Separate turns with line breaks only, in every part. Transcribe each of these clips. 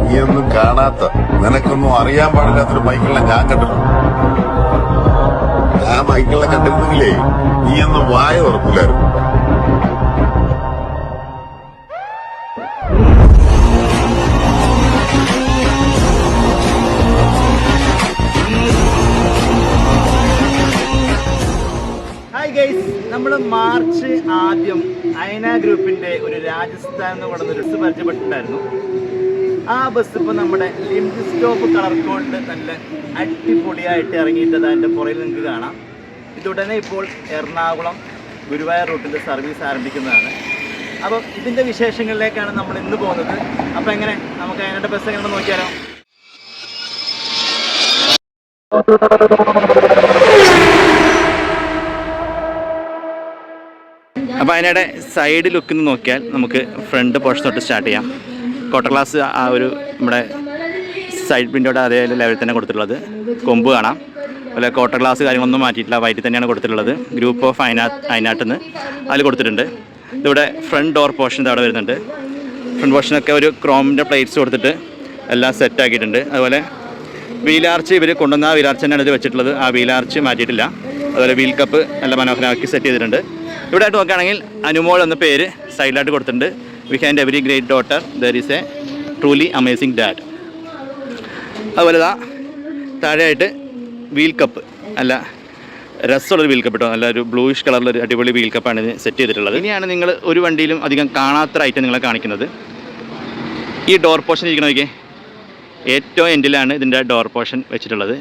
നീയൊന്നും കാണാത്ത, നിനക്കൊന്നും അറിയാൻ പാടില്ലാത്തൊരു മൈക്കിളിനെ ഞാൻ കണ്ടിട്ടുണ്ട്. ആ മൈക്കിളിനെ കണ്ടിരുന്നെങ്കിലേ നീയൊന്നും വായ ഉറപ്പില്ലായിരുന്നു.
ഹായ് ഗൈസ്, നമ്മൾ മാർച്ച് ആദ്യം അയന ഗ്രൂപ്പിന്റെ ഒരു രാജസ്ഥാനിൽ നിന്ന് കൊണ്ടുവന്ന ബസ് പരിചയപ്പെട്ടിട്ടുണ്ടായിരുന്നു. ആ ബസ് ഇപ്പോൾ നമ്മുടെ ലിംബ് സ്റ്റോപ്പ് കളർ കോഡിൽ നല്ല അടിപൊളിയായിട്ട് ഇറങ്ങിയിട്ടത് അതിൻ്റെ പുറയിൽ നിങ്ങൾക്ക് കാണാം. ഇതുടനെ ഇപ്പോൾ എറണാകുളം ഗുരുവായൂർ റൂട്ടിൻ്റെ സർവീസ് ആരംഭിക്കുന്നതാണ്. അപ്പോൾ ഇതിൻ്റെ വിശേഷങ്ങളിലേക്കാണ് നമ്മൾ ഇന്ന് പോകുന്നത്. അപ്പോൾ എങ്ങനെ നമുക്ക് അയനയുടെ ബസ് എങ്ങനെ നോക്കിയാലോ? അപ്പോൾ അതിനിടെ സൈഡ് ലുക്കിൽ നിന്ന് നോക്കിയാൽ നമുക്ക് ഫ്രണ്ട് പോർഷൻ തൊട്ട് സ്റ്റാർട്ട് ചെയ്യാം. ക്വാർട്ടർ ഗ്ലാസ് ആ ഒരു നമ്മുടെ സൈഡ് വിൻഡോയുടെ അതേ ലെവലിൽ തന്നെ കൊടുത്തിട്ടുള്ളത്. കൊമ്പ് കാണാം. അതുപോലെ ക്വാർട്ടർ ഗ്ലാസ് കാര്യങ്ങളൊന്നും മാറ്റിയിട്ടില്ല, വൈറ്റ് തന്നെയാണ് കൊടുത്തിട്ടുള്ളത്. ഗ്രൂപ്പ് ഓഫ് അതിനകത്ത് നിന്ന് അതിൽ കൊടുത്തിട്ടുണ്ട്. ഇതിവിടെ ഫ്രണ്ട് ഡോർ പോർഷൻ അവിടെ വരുന്നുണ്ട്. ഫ്രണ്ട് പോർഷനൊക്കെ ഒരു ക്രോമിൻ്റെ പ്ലേറ്റ്സ് കൊടുത്തിട്ട് എല്ലാം സെറ്റ് ആക്കിയിട്ടുണ്ട്. അതുപോലെ വീലാർച്ച് ഇവർ കൊണ്ടുവന്ന ആ വീലാർച്ച് തന്നെയാണ് ഇത് വെച്ചിട്ടുള്ളത്. ആ വീലാർച്ച് മാറ്റിയിട്ടില്ല. അതുപോലെ വീൽ കപ്പ് നല്ല മനോഹരമാക്കി സെറ്റ് ചെയ്തിട്ടുണ്ട്. ഇവിടെ ആയിട്ട് നോക്കുകയാണെങ്കിൽ അനുമോൾ എന്ന പേര് സൈഡിലായിട്ട് കൊടുത്തിട്ടുണ്ട്. Behind every great daughter there is A truly amazing dad. അതുപോലെ താഴെയായിട്ട് വീൽ കപ്പ്, അല്ല രസമുള്ളൊരു വീൽ കപ്പ് കേട്ടോ, നല്ല ഒരു ബ്ലൂയിഷ് കളറിലൊരു അടിപൊളി വീൽ കപ്പാണ് ഇത് സെറ്റ് ചെയ്തിട്ടുള്ളത്. ഇനിയാണ് നിങ്ങൾ ഒരു വണ്ടിയിലും അധികം കാണാത്ത ഐറ്റം നിങ്ങളെ കാണിക്കുന്നത്. ഈ ഡോർ പോർഷൻ ഇരിക്കണമെങ്കിൽ ഏറ്റവും എൻഡിലാണ് ഇതിൻ്റെ ഡോർ പോർഷൻ വെച്ചിട്ടുള്ളത്.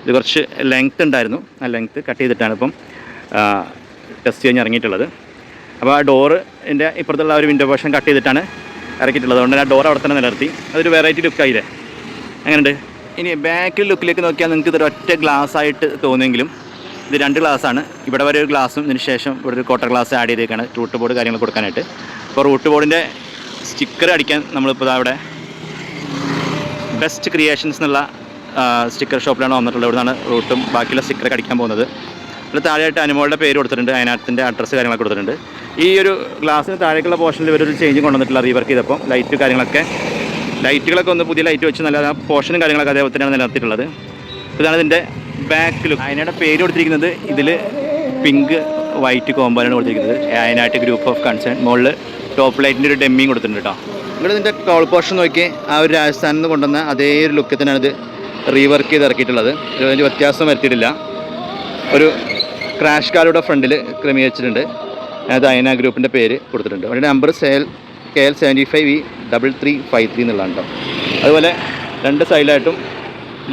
ഇത് കുറച്ച് ലെങ്ത്ത് ഉണ്ടായിരുന്നു, ആ ലെങ്ത്ത് കട്ട് ചെയ്തിട്ടാണ് ഇപ്പം ടെസ്റ്റ് കഴിഞ്ഞ് ഇറങ്ങിയിട്ടുള്ളത്. അപ്പോൾ ആ ഡോറിൻ്റെ ഇപ്പുറത്തുള്ള ഒരു വിൻഡോ പോർഷൻ കട്ട് ചെയ്തിട്ടാണ് ഇറക്കിയിട്ടുള്ളത്. അതുകൊണ്ട് ആ ഡോർ അവിടെ തന്നെ നിലനിർത്തി. അതൊരു വെറൈറ്റി ലുക്കായില്ലേ, അങ്ങനെയുണ്ട്. ഇനി ബാക്കിൽ ലുക്കിലേക്ക് നോക്കിയാൽ നിങ്ങൾക്ക് ഇതൊരു ഒറ്റ ഗ്ലാസ് ആയിട്ട് തോന്നുമെങ്കിലും ഇത് 2 ഗ്ലാസ്സാണ്. ഇവിടെ വരെ ഒരു ഗ്ലാസും ഇതിന് ശേഷം ഇവിടെ ഒരു ക്വാർട്ടർ ഗ്ലാസ് ആഡ് ചെയ്തേക്കാണ് റൂട്ട് ബോർഡ് കാര്യങ്ങൾ കൊടുക്കാനായിട്ട്. അപ്പോൾ റൂട്ട് ബോർഡിൻ്റെ സ്റ്റിക്കർ അടിക്കാൻ നമ്മളിപ്പോൾ അവിടെ ബെസ്റ്റ് ക്രിയേഷൻസ് എന്നുള്ള സ്റ്റിക്കർ ഷോപ്പിലാണ് വന്നിട്ടുള്ളത്. ഇവിടെ നിന്നാണ് റൂട്ടും ബാക്കിയുള്ള സ്റ്റിക്കറൊക്കെ അടിക്കാൻ പോകുന്നത്. അതിൽ താഴെയായിട്ട് അനുമോളുടെ പേര് കൊടുത്തിട്ടുണ്ട്, അതിനകത്തിൻ്റെ അഡ്രസ്സ് കാര്യങ്ങളൊക്കെ കൊടുത്തിട്ടുണ്ട്. ഈ ഒരു ഗ്ലാസ്സിന് താഴേക്കുള്ള പോർഷനിൽ ഇവരൊരു ചേഞ്ച് കൊണ്ടുവന്നിട്ടുള്ള റീവർക്ക് ചെയ്തപ്പോൾ ലൈറ്റുകളൊക്കെ ഒന്ന് പുതിയ ലൈറ്റ് വെച്ച് നല്ല ആ പോർഷനും കാര്യങ്ങളൊക്കെ അതേപോലെ തന്നെയാണ് നിലനിർത്തിയിട്ടുള്ളത്. ഇതാണ് ഇതിൻ്റെ ബാക്ക് ലുക്ക്. അതിനയുടെ പേര് കൊടുത്തിരിക്കുന്നത് ഇതിൽ പിങ്ക് വൈറ്റ് കോമ്പോയാണ് കൊടുത്തിരിക്കുന്നത്. അതിനായിട്ട് ഗ്രൂപ്പ് ഓഫ് കൺസേൺ. മുകളിൽ ടോപ്പ് ലൈറ്റിൻ്റെ ഒരു ഡെമ്മിങ് കൊടുത്തിട്ടുണ്ട് കേട്ടോ. ഇവിടെ ഇതിൻ്റെ കോൾ പോർഷൻ നോക്കി ആ ഒരു രാജസ്ഥാനിൽ നിന്ന് കൊണ്ടുവന്ന അതേ ഒരു ലുക്കിൽ തന്നെയാണ് ഇത് റീവർക്ക് ചെയ്ത് ഇറക്കിയിട്ടുള്ളത്. ഇതിന് വ്യത്യാസം വരുത്തിയിട്ടില്ല. ഒരു ക്രാഷ് കാർഡിയുടെ ഫ്രണ്ടിൽ ക്രമീകരിച്ചിട്ടുണ്ട്. അതിനകത്ത് അയന ഗ്രൂപ്പിൻ്റെ പേര് കൊടുത്തിട്ടുണ്ട്. അവരുടെ നമ്പർ KL 75E3353 എന്നുള്ളതാണ് കേട്ടോ. അതുപോലെ 2 സൈഡിലായിട്ടും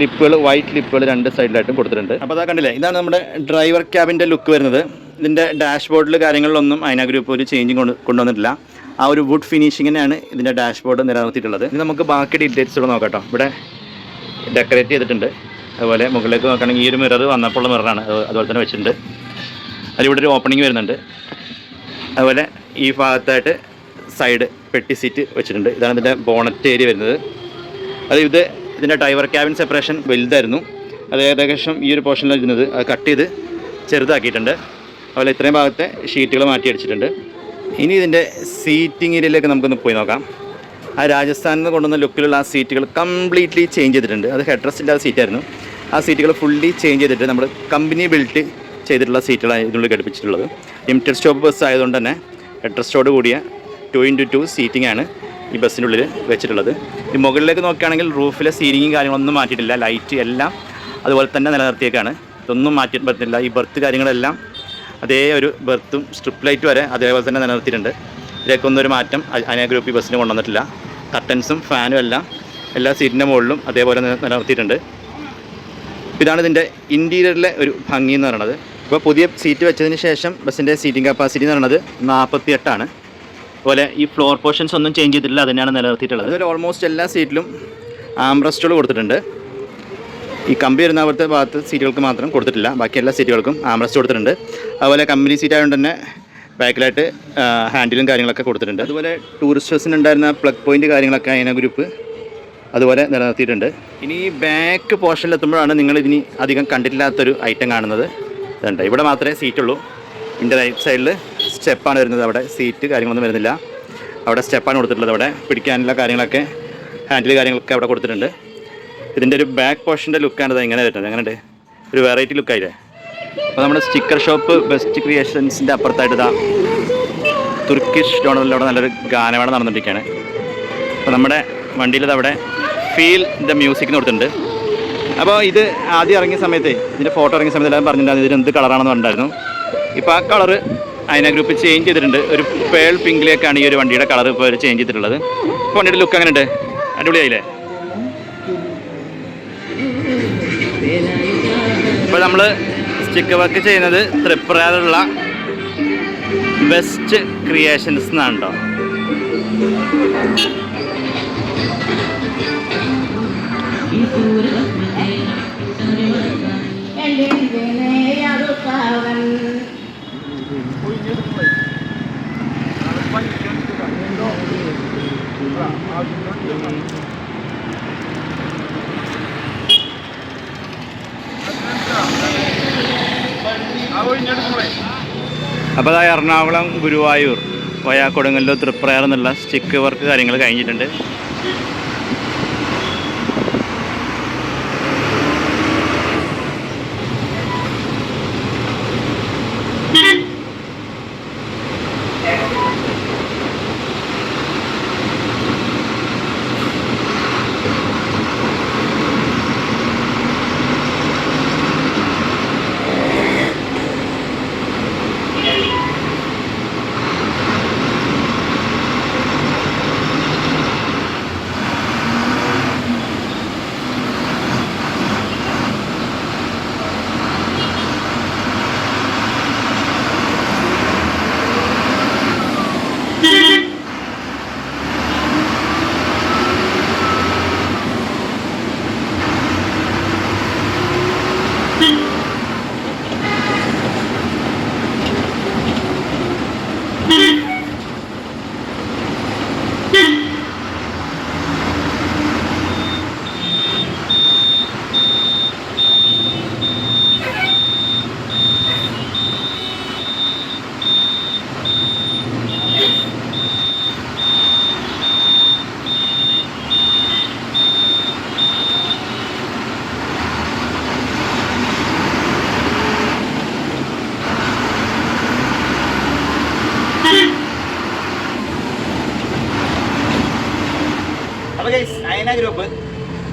ലിപ്പുകൾ, വൈറ്റ് ലിപ്പുകൾ 2 സൈഡിലായിട്ടും കൊടുത്തിട്ടുണ്ട്. അപ്പോൾ അതാ കണ്ടില്ലേ, ഇതാണ് നമ്മുടെ ഡ്രൈവർ ക്യാബിൻ്റെ ലുക്ക് വരുന്നത്. ഇതിൻ്റെ ഡാഷ്ബോർഡിൽ കാര്യങ്ങളിലൊന്നും അയന ഗ്രൂപ്പ് ഒരു ചേഞ്ചിങ് കൊണ്ടുവന്നിട്ടില്ല. ആ ഒരു വുഡ് ഫിനിഷിങ്ങിനാണ് ഇതിൻ്റെ ഡാഷ്ബോർഡ് നിലനിർത്തിയിട്ടുള്ളത്. ഇനി നമുക്ക് ബാക്കി ഡീറ്റെയിൽസുകൾ നോക്കാം കേട്ടോ. ഇവിടെ ഡെക്കറേറ്റ് ചെയ്തിട്ടുണ്ട്. അതുപോലെ മുകളിലേക്ക് നോക്കുകയാണെങ്കിൽ ഈ ഒരു മിറർ വന്നപ്പോൾ ഉള്ള മിററാണ്, അതുപോലെ തന്നെ വെച്ചിട്ടുണ്ട്. അതിലിവിടെ ഒരു ഓപ്പണിങ് വരുന്നുണ്ട്. അതുപോലെ ഈ ഭാഗത്തായിട്ട് സൈഡ് പെട്ടി സീറ്റ് വെച്ചിട്ടുണ്ട്. ഇതാണ് ഇതിൻ്റെ ബോണറ്റ് ഏരിയ വരുന്നത്. ഇതിൻ്റെ ഡ്രൈവർ ക്യാബിൻ സെപ്പറേഷൻ വലുതായിരുന്നു. അത് ഏകദേശം ഈ ഒരു പോർഷനിലാണ് ഇരുന്നത്. അത് കട്ട് ചെയ്ത് ചെറുതാക്കിയിട്ടുണ്ട്. അതുപോലെ ഇത്രയും ഭാഗത്തെ ഷീറ്റുകൾ മാറ്റി അടിച്ചിട്ടുണ്ട്. ഇനി ഇതിൻ്റെ സീറ്റിംഗ് ഏരിയയിലേക്ക് നമുക്കൊന്ന് പോയി നോക്കാം. ആ രാജസ്ഥാനിൽ നിന്ന് കൊണ്ടുവന്ന ലുക്കിലുള്ള ആ സീറ്റുകൾ കംപ്ലീറ്റ്ലി ചേഞ്ച് ചെയ്തിട്ടുണ്ട്. അത് ഹെഡ് റെസ്റ്റ് ഇല്ലാത്ത സീറ്റായിരുന്നു. ആ സീറ്റുകൾ ഫുള്ളി ചേഞ്ച് ചെയ്തിട്ട് നമ്മൾ കമ്പനി ബിൽറ്റ് ചെയ്തിട്ടുള്ള സീറ്റുകളാണ് ഇതിനുള്ളിൽ ഘടിപ്പിച്ചിട്ടുള്ളത്. ലിമിറ്റഡ് സ്റ്റോപ്പ് ബസ് ആയതുകൊണ്ട് തന്നെ ഹെഡ് റെസ്റ്റോട് കൂടിയ 2x2 സീറ്റിംഗ് ആണ് ഈ ബസ്സിൻ്റെ ഉള്ളിൽ വെച്ചിട്ടുള്ളത്. ഈ മുകളിലേക്ക് നോക്കുകയാണെങ്കിൽ റൂഫിലെ സീലിങ്ങും കാര്യങ്ങളൊന്നും മാറ്റിയിട്ടില്ല. ലൈറ്റ് എല്ലാം അതുപോലെ തന്നെ നിലനിർത്തിയേക്കാണ്. ഇതൊന്നും മാറ്റി പറ്റില്ല. ഈ ബർത്ത് കാര്യങ്ങളെല്ലാം അതേ ഒരു ബർത്തും സ്ട്രിപ്പ് ലൈറ്റ് വരെ അതേപോലെ തന്നെ നിലനിർത്തിയിട്ടുണ്ട്. ഇതിലേക്ക് ഒന്നും ഒരു മാറ്റം അയന ഗ്രൂപ്പ് ഈ ബസ്സിന് കൊണ്ടുവന്നിട്ടില്ല. കർട്ടൻസും ഫാനും എല്ലാം എല്ലാ സീറ്റിൻ്റെ മുകളിലും അതേപോലെ നിലനിർത്തിയിട്ടുണ്ട്. ഇതാണ് ഇതിൻ്റെ ഇൻറ്റീരിയറിലെ ഒരു ഭംഗി എന്ന് പറയുന്നത്. ഇപ്പോൾ പുതിയ സീറ്റ് വെച്ചതിന് ശേഷം ബസ്സിൻ്റെ സീറ്റിംഗ് കപ്പാസിറ്റി എന്ന് പറയുന്നത് 48 ആണ്. അതുപോലെ ഈ ഫ്ലോർ പോർഷൻസ് ഒന്നും ചേഞ്ച് ചെയ്തിട്ടില്ല, അതിനാണ് നിലനിർത്തിയിട്ടുള്ളത്. അതുപോലെ ഓൾമോസ്റ്റ് എല്ലാ സീറ്റിലും ആംറസ്റ്റുകൾ കൊടുത്തിട്ടുണ്ട്. ഈ കമ്പി വരുന്ന അവിടുത്തെ ഭാഗത്ത് സീറ്റുകൾക്ക് മാത്രം കൊടുത്തിട്ടില്ല, ബാക്കി എല്ലാ സീറ്റുകൾക്കും ആംറസ്റ്റ് കൊടുത്തിട്ടുണ്ട്. അതുപോലെ കമ്പനി സീറ്റ് ആയതുകൊണ്ട് തന്നെ ബാക്കിലായിട്ട് ഹാൻഡിലും കാര്യങ്ങളൊക്കെ കൊടുത്തിട്ടുണ്ട്. അതുപോലെ ടൂറിസ്റ്റ് ബസ്സിനുണ്ടായിരുന്ന പ്ലഗ് പോയിൻറ്റ് കാര്യങ്ങളൊക്കെ അയന ഗ്രൂപ്പ് അതുപോലെ നിലനിർത്തിയിട്ടുണ്ട്. ഇനി ഈ ബാക്ക് പോർഷനിലെത്തുമ്പോഴാണ് നിങ്ങൾ ഇതിന് അധികം കണ്ടിട്ടില്ലാത്തൊരു ഐറ്റം കാണുന്നത്. ഇതുണ്ട്, ഇവിടെ മാത്രമേ സീറ്റുള്ളൂ. ഇതിൻ്റെ റൈറ്റ് സൈഡിൽ സ്റ്റെപ്പാണ് വരുന്നത്. അവിടെ സീറ്റ് കാര്യങ്ങളൊന്നും വരുന്നില്ല. അവിടെ സ്റ്റെപ്പാണ് കൊടുത്തിട്ടുള്ളത്. അവിടെ പിടിക്കാനുള്ള കാര്യങ്ങളൊക്കെ ഹാൻഡിൽ കാര്യങ്ങളൊക്കെ അവിടെ കൊടുത്തിട്ടുണ്ട്. ഇതിൻ്റെ ഒരു ബാക്ക് പോർഷൻ്റെ ലുക്കാണ് ഇങ്ങനെ വരുന്നത്. എങ്ങനെയുണ്ട്? ഒരു വെറൈറ്റി ലുക്കായില്ലേ? അപ്പോൾ നമ്മുടെ സ്റ്റിക്കർ ഷോപ്പ് ബെസ്റ്റ് ക്രിയേഷൻസിൻ്റെ അപ്പുറത്തായിട്ട് ഇതാ തുർക്കിഷ് ഡോണലിലൂടെ നല്ലൊരു ഗാനമേള നടന്നുകൊണ്ടിരിക്കുകയാണ്. അപ്പോൾ നമ്മുടെ വണ്ടിയിൽ അവിടെ ഫീൽ ദ മ്യൂസിക് എന്ന് കൊടുത്തിട്ടുണ്ട്. അപ്പോൾ ഇത് ആദ്യം ഇറങ്ങിയ സമയത്ത്, ഇതിൻ്റെ ഫോട്ടോ ഇറങ്ങിയ സമയത്ത് എല്ലാം പറഞ്ഞിട്ടുണ്ടായിരുന്നു ഇതിന് എന്ത് കളറാണെന്ന് പറഞ്ഞിട്ടുണ്ടായിരുന്നു. ഇപ്പോൾ ആ കളറ് അതിനെ ഗ്രൂപ്പ് ചേഞ്ച് ചെയ്തിട്ടുണ്ട്. ഒരു പേൾ പിങ്കിലേക്കാണ് ഈ ഒരു വണ്ടിയുടെ കളർ ഇപ്പോൾ ചേഞ്ച് ചെയ്തിട്ടുള്ളത്. ഇപ്പോൾ വണ്ടിയുടെ ലുക്ക് അങ്ങനെ ഉണ്ട്, അടിപൊളിയായില്ലേ? ഇപ്പോൾ നമ്മൾ സ്റ്റിക്കർ വർക്ക് ചെയ്യുന്നത് തൃപ്രയാറുള്ള ബെസ്റ്റ് ക്രിയേഷൻസ് എന്നാണ് കേട്ടോ. അപ്പോൾ അതായത് എറണാകുളം ഗുരുവായൂർ വയാ കൊടുങ്ങല്ലൂർ തൃപ്രയാർ എന്നുള്ള സ്റ്റിക്ക് വർക്ക് കാര്യങ്ങൾ കഴിഞ്ഞിട്ടുണ്ട്. അപ്പോൾ ഗൈസ്, അയന ഗ്രൂപ്പ്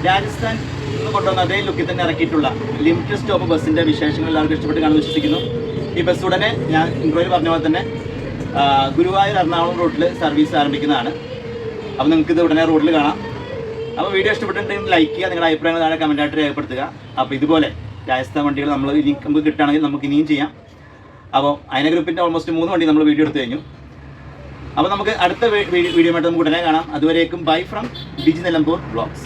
രാജസ്ഥാൻ കൊണ്ടുവന്ന അതേ ലുക്കിൽ തന്നെ ഇറക്കിയിട്ടുള്ള ലിമിറ്റഡ് സ്റ്റോപ്പ് ബസ്സിൻ്റെ വിശേഷങ്ങൾ എല്ലാവർക്കും ഇഷ്ടപ്പെട്ട് കാണുമെന്ന് വിശ്വസിക്കുന്നു. ഈ ബസ് ഉടനെ ഞാൻ ഇൻട്രോയിൽ പറഞ്ഞ പോലെ തന്നെ ഗുരുവായൂർ എറണാകുളം റൂട്ടിൽ സർവീസ് ആരംഭിക്കുന്നതാണ്. അപ്പോൾ നിങ്ങൾക്ക് ഇത് ഉടനെ റോഡിൽ കാണാം. അപ്പോൾ വീഡിയോ ഇഷ്ടപ്പെട്ടിട്ടുണ്ടെങ്കിൽ ലൈക്ക് ചെയ്യുക, നിങ്ങളുടെ അഭിപ്രായങ്ങൾ താഴെ കമൻറ്റായിട്ട് രേഖപ്പെടുത്തുക. അപ്പോൾ ഇതുപോലെ രാജസ്ഥാൻ വണ്ടികൾ നമുക്ക് കിട്ടുകയാണെങ്കിൽ നമുക്ക് ഇനിയും ചെയ്യാം. അപ്പോൾ അയന ഗ്രൂപ്പിൻ്റെ ഓൾമോസ്റ്റ് 3 വണ്ടി നമ്മൾ വീഡിയോ എടുത്തു കഴിഞ്ഞു. അപ്പോൾ നമുക്ക് അടുത്ത വീഡിയോ ആയിട്ട് നമുക്ക് ഉടനെ കാണാം. അതുവരേക്കും bye from Biji Nilambur vlogs.